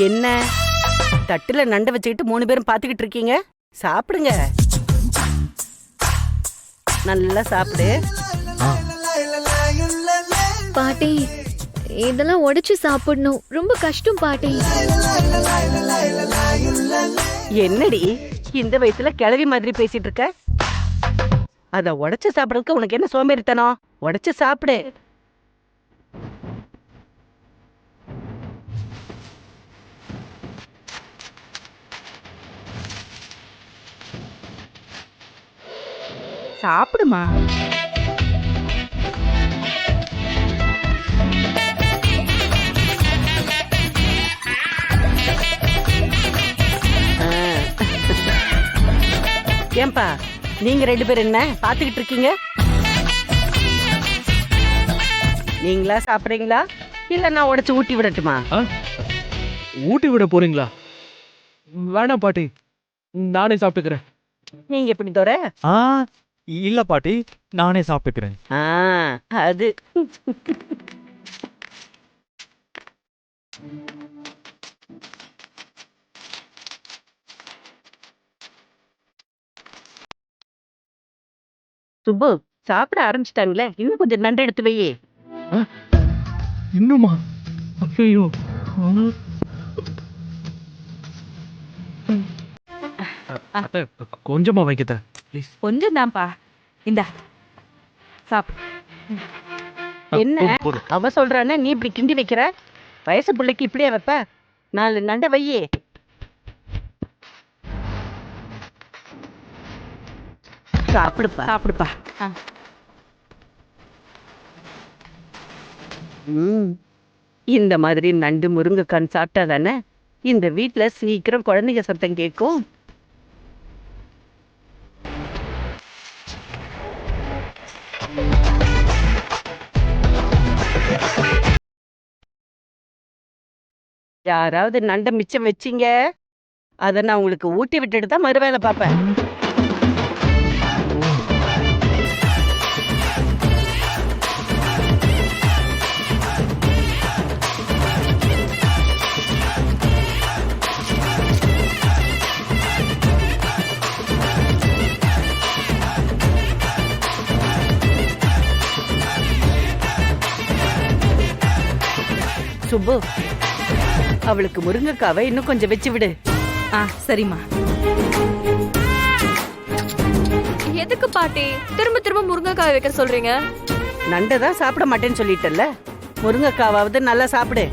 என்ன தட்டுல நண்டை வச்சுக்கிட்டு 3 பேரும் பாத்துக்கிட்டு இருக்கீங்க? சாப்பிடுங்க, நல்லா சாப்பிடு. பாட்டி இதெல்லாம் உடைச்சு சாப்பிடணும், ரொம்ப கஷ்டம் பாட்டி. என்னடி இந்த வயசுல கிழவி மாதிரி பேசிட்டு இருக்க? அத உடைச்சு சாப்பிடறதுக்கு உனக்கு என்ன சோம்பேறித்தனம்? உடைச்சு சாப்பிடு. சாப்பிடுமா. ஏன்பா நீங்க 2 பேரும் என்ன பாத்துக்கிட்டு இருக்கீங்க? நீங்களா சாப்பிடுறீங்களா இல்ல நான் உடைச்சு ஊட்டி விடட்டுமா? ஊட்டி விட போறீங்களா? வேணாம் பாட்டி, நானே சாப்பிட்டுக்கிறேன். நீங்க எப்படி தோற? இல்ல பாட்டி, நானே சாப்பிட்டுக்கிறேன். அது சுப்பு சாப்பிட ஆரம்பிச்சிட்டாங்களே, இன்னும் கொஞ்சம் நண்டு எடுத்து வையே. இன்னுமா? ஐயோ, கொஞ்சமா வைக்கத ப்ளீஸ். கொஞ்சம் தான்ப்பா, இந்தா சாப்பிடு. என்ன அவ சொல்றானே நீ இப்படி கிண்டி வைக்கிற? வயசு பிள்ளைக்கு இப்படியே வைப்ப? 4 நண்டை வையே. சாப்பிடுப்பா சாப்பிடுப்பா. இந்த மாதிரி நண்டு முருங்கைக்கான் சாப்பிட்டா தானே இந்த வீட்டுல சீக்கிரம் குழந்தைங்க சத்தம் கேட்கும். யாராவது நண்டை மிச்சம் வச்சீங்க, அதை நான் உங்களுக்கு ஊட்டி விட்டுட்டு தான் மறுவேளை பார்ப்பேன். சுப்பு, அவளுக்கு முருங்கைக்காவை இன்னும் கொஞ்சம் வச்சு விடு. சரிம்மா. எதுக்கு பாட்டி திரும்ப திரும்ப முருங்கைக்காய் வைக்க சொல்றீங்க? நண்டை தான் சாப்பிட மாட்டேன்னு சொல்லிட்டல்ல, முருங்கைக்காவாவது நல்லா சாப்பிடு.